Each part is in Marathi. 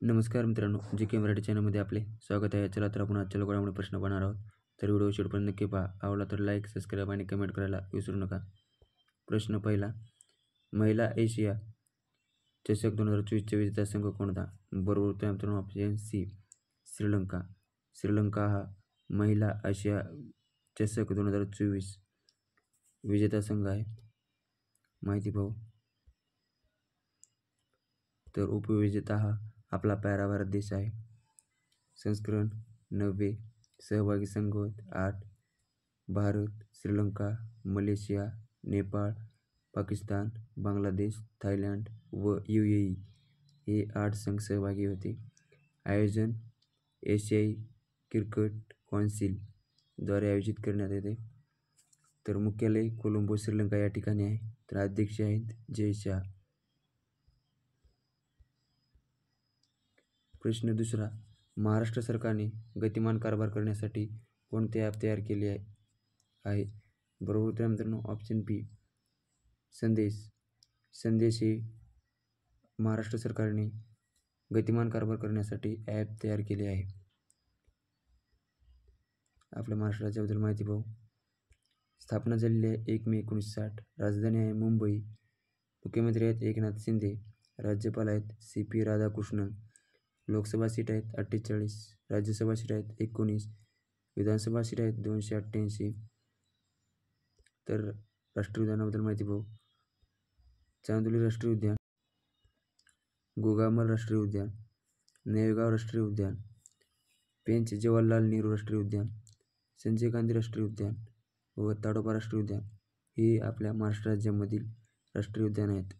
नमस्कार मित्रांनो, जी के मराठी चॅनलमध्ये आपले स्वागत आहे. चला तर आपण आजच्या घडामोडी प्रश्न पाहणार आहोत. तर व्हिडिओ शेवटपर्यंत नक्की पहा. आवडला तर लाईक, सबस्क्राईब आणि कमेंट करायला विसरू नका. प्रश्न पहिला, महिला एशिया चषक 2024चा विजेता संघ कोणता? बरोबर उत्तर मित्रांनो ऑप्शन सी, श्रीलंका. श्रीलंका हा महिला आशिया चषक 2024 विजेता संघ आहे. माहिती पाहू. तर उपविजेता हा आपला प्यारा भारत देश आहे. संस्करण 90, सहभागी संघ 8. भारत, श्रीलंका, मलेशिया, नेपाळ, पाकिस्तान, बांगलादेश, थायलंड व UAE हे 8 संघ सहभागी होते. आयोजन एशियाई क्रिकेट कौन्सिल द्वारे आयोजित करण्यात येते. तर मुख्यालय कोलंबो श्रीलंका या ठिकाणी आहे. तर अध्यक्ष आहेत जय शाह. प्रश्न दुसरा, महाराष्ट्र सरकारने गतिमान कारभार करण्यासाठी कोणते ॲप तयार केले आहे? बरोबर उत्तर मित्रांनो ऑप्शन बी, संदेश. संदेश हे महाराष्ट्र सरकारने गतिमान कारभार करण्यासाठी ॲप तयार केले आहे. आपल्या महाराष्ट्र राज्याबद्दल माहिती पाहू. स्थापना झालेली आहे 1 मे 1960. राजधानी आहे मुंबई. मुख्यमंत्री आहेत एकनाथ शिंदे. राज्यपाल आहेत CP राधाकृष्णन. लोकसभा सीट आहेत 48. राज्यसभा सीट आहेत 19. विधानसभा सीट आहेत 288. तर राष्ट्रीय उद्यानाबद्दल माहिती पाहू. चांदोली राष्ट्रीय उद्यान, गोगामल राष्ट्रीय उद्यान, नवेगाव राष्ट्रीय उद्यान, पेंच जवाहरलाल नेहरू राष्ट्रीय उद्यान, संजय गांधी राष्ट्रीय उद्यान व ताडोबा राष्ट्रीय उद्यान हे आपल्या महाराष्ट्र राज्यामधील राष्ट्रीय उद्यान आहेत.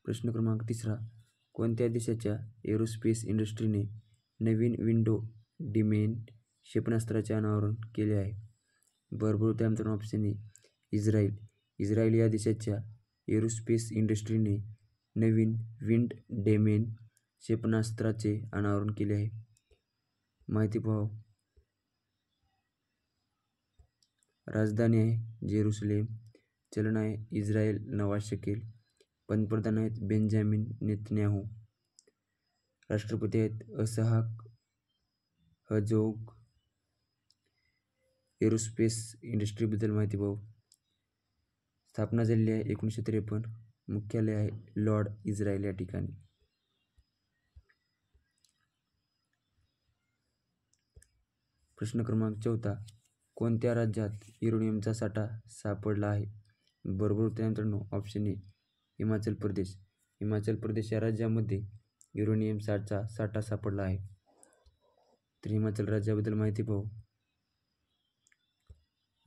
प्रश्न क्रमांक तिसरा, कोणत्या देशाच्या एरोस्पेस इंडस्ट्रीने नवीन विंडो डिमेन क्षेपणास्त्राचे अनावरण केले आहे? बरोबर उत्तर मित्रांनो ऑप्शन ए, इस्रायल. इस्रायल या देशाच्या एरोस्पेस इंडस्ट्रीने नवीन विंड डेमेन क्षेपणास्त्राचे अनावरण केले आहे. माहिती पाहू. राजधानी आहे जेरुसलेम. चलन आहे इस्रायल नवा शकेल. पंतप्रधान आहेत बेंजामिन नेतन्याहू. राष्ट्रपती आहेत इसहाक हर्जोग. एरोस्पेस इंडस्ट्रीबद्दल माहिती पाहू. स्थापना झालेली आहे 1953. मुख्यालय आहे लॉर्ड इस्रायल या ठिकाणी. प्रश्न क्रमांक 4, कोणत्या राज्यात युरेनियमचा साठा सापडला आहे? बरोबर उत्तर मित्रांनो ऑप्शन ए, हिमाचल प्रदेश. हिमाचल प्रदेश या राज्यामध्ये युरेनियम साठा सापडला आहे. तर हिमाचल राज्याबद्दल माहिती पाहू.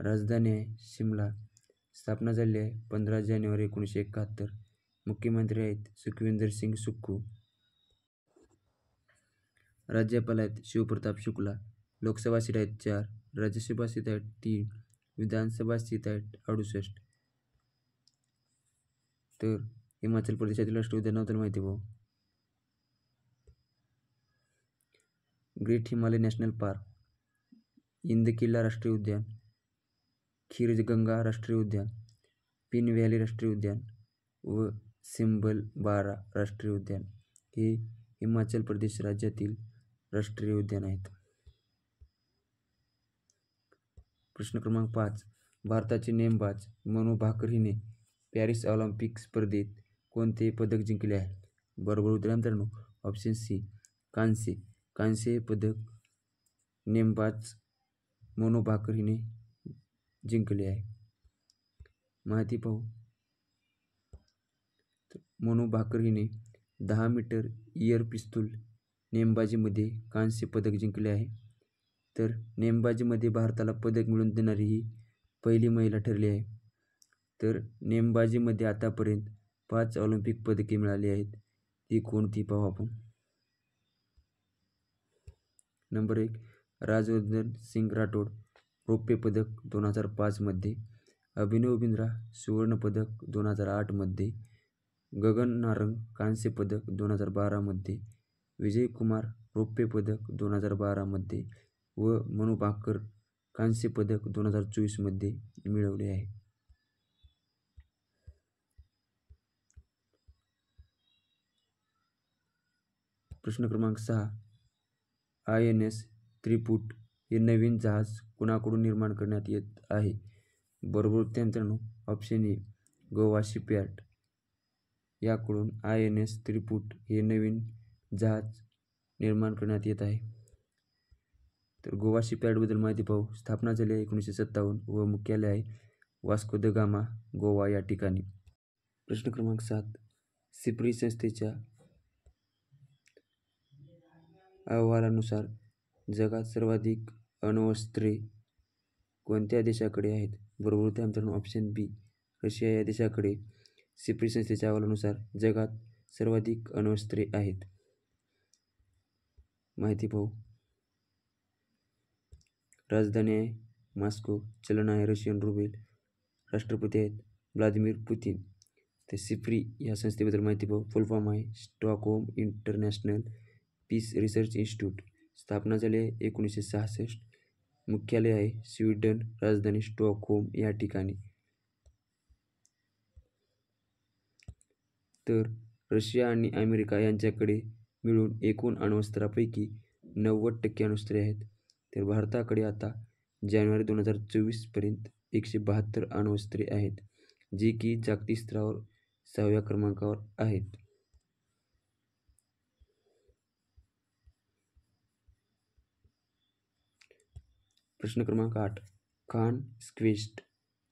राजधानी आहे शिमला. स्थापना झाली आहे 15 जानेवारी 1971. मुख्यमंत्री आहेत सुखविंदर सिंग सुक्खू. राज्यपाल आहेत शिवप्रताप शुक्ला. लोकसभा सीट आहेत 4. राज्यसभा सीट आहेत 3. विधानसभा सीट आहेत 68. तर हिमाचल प्रदेशातील राष्ट्रीय उद्यानाबद्दल माहिती पाहू. ग्रेट हिमालय नॅशनल पार्क, इंदकिल्ला राष्ट्रीय उद्यान, खीरगंगा राष्ट्रीय उद्यान, पिन व्हॅली राष्ट्रीय उद्यान व सिंबलबारा राष्ट्रीय उद्यान हे हिमाचल प्रदेश राज्यातील राष्ट्रीय उद्यान आहेत. प्रश्न क्रमांक 5, भारताचे नेमबाज मनू भाकर हिने पॅरिस ऑलिम्पिक स्पर्धेत कोणते पदक जिंकले आहे? बरोबर उत्तर मित्रांनो ऑप्शन सी, कांस्य. कांस्य हे पदक नेमबाज मनू भाकर हिने जिंकले आहे. माहिती पाहू. मनू भाकर हिने 10 मीटर एअर पिस्तूल नेमबाजीमध्ये कांस्य पदक जिंकले आहे. तर नेमबाजीमध्ये भारताला पदक मिळवून देणारी ही पहिली महिला ठरली आहे. तर नेमबाजीमध्ये आतापर्यंत 5 ऑलिम्पिक पदके मिळाली आहेत. ती कोणती पाहू आपण. नंबर 1, राजवर्धन सिंग राठोड, रौप्य पदक 2005 मध्ये. अभिनव बिंद्रा सुवर्ण पदक 2008 मध्ये. गगन नारंग कांस्य पदक 2012 मध्ये. विजय कुमार रौप्य पदक 2012 मध्ये व मनू भाकर कांस्य पदक 2024 मध्ये मिळवले आहे. प्रश्न क्रमांक 6. INS त्रिपुट हे नवीन जहाज कुणाकडून निर्माण करण्यात येत आहे? बरोबर उत्तर मित्रांनो ऑप्शन ए गोवा शिपयार्ड याकडून INS त्रिपुट हे नवीन जहाज निर्माण करण्यात येत आहे. तर गोवा शिपयार्डबद्दल माहिती पाहू. स्थापना झाली आहे 1957 व मुख्यालय आहे वास्को द गामा गोवा या ठिकाणी. प्रश्न क्रमांक 7. सिप्री संस्थेच्या अहवालानुसार जगात सर्वाधिक अण्वस्त्रे कोणत्या देशाकडे आहेत? बरोबर उत्तर मित्रांनो ऑप्शन बी रशिया या देशाकडे सिप्री संस्थेच्या अहवालानुसार जगात सर्वाधिक अण्वस्त्रे आहेत. माहिती पाहू. राजधानी आहे मॉस्को, चलन आहे रशियन रुबेल, राष्ट्रपती आहेत व्लादिमीर पुतिन. ते सिप्री या संस्थेबद्दल माहिती पाहू. फुल फॉर्म आहे Stockholm International Peace Research Institute. स्थापना झाली आहे 1966. मुख्यालय आहे स्वीडन, राजधानी स्टॉकहोम या ठिकाणी. तर रशिया आणि अमेरिका यांच्याकडे मिळून एकूण अण्वस्त्रापैकी 90% अण्वस्त्रे आहेत. तर भारताकडे आता जानेवारी 2024 पर्यंत 172 अण्वस्त्रे आहेत, जी की जागतिक स्तरावर 6व्या क्रमांकावर आहेत. प्रश्न क्रमांक 8. खान क्वेस्ट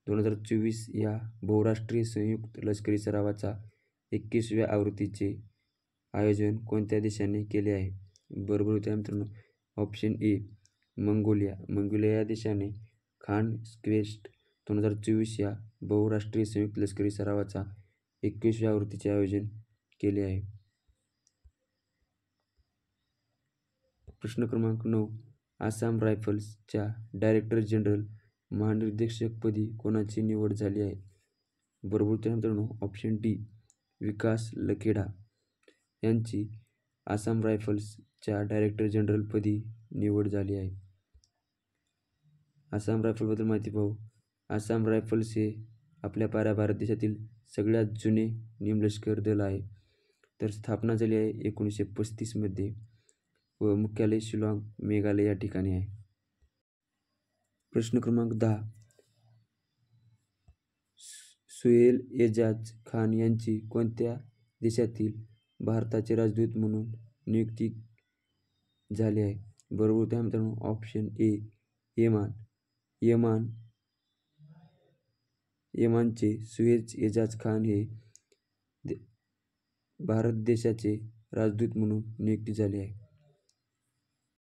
2024 या बहुराष्ट्रीय संयुक्त लष्करी सरावाचा 21व्या आवृत्तीचे आयोजन कोणत्या देशाने केले आहे? बरोबर उत्तर मित्रांनो ऑप्शन ए मंगोलिया. मंगोलिया या देशाने खान क्वेस्ट 2024 या बहुराष्ट्रीय संयुक्त लष्करी सरावाचा 21व्या आवृत्तीचे आयोजन केले आहे. प्रश्न क्रमांक 9. आसाम रायफल्सच्या डायरेक्टर जनरल महानिर्देशकपदी कोणाची निवड झाली आहे? बरोबर उत्तर मित्रांनो ऑप्शन डी विकास लखेडा यांची आसाम रायफल्सच्या डायरेक्टर जनरलपदी निवड झाली आहे. आसाम रायफलबद्दल माहिती पाहू. आसाम रायफल्स हे आपल्या पाऱ्या भारत देशातील सगळ्यात जुने निमलष्कर दल आहे. तर स्थापना झाली आहे 1935 मध्ये व मुख्यालय शिलाँग मेघालय या ठिकाणी आहे. प्रश्न क्रमांक 10. सुहेल एजाज खान यांची कोणत्या देशातील भारताचे राजदूत म्हणून नियुक्ती झाली आहे? बरोबर उत्तर मित्रांनो ऑप्शन ए यमानचे सुहेल एजाज खान हे भारत देशाचे राजदूत म्हणून नियुक्ती झाले आहे.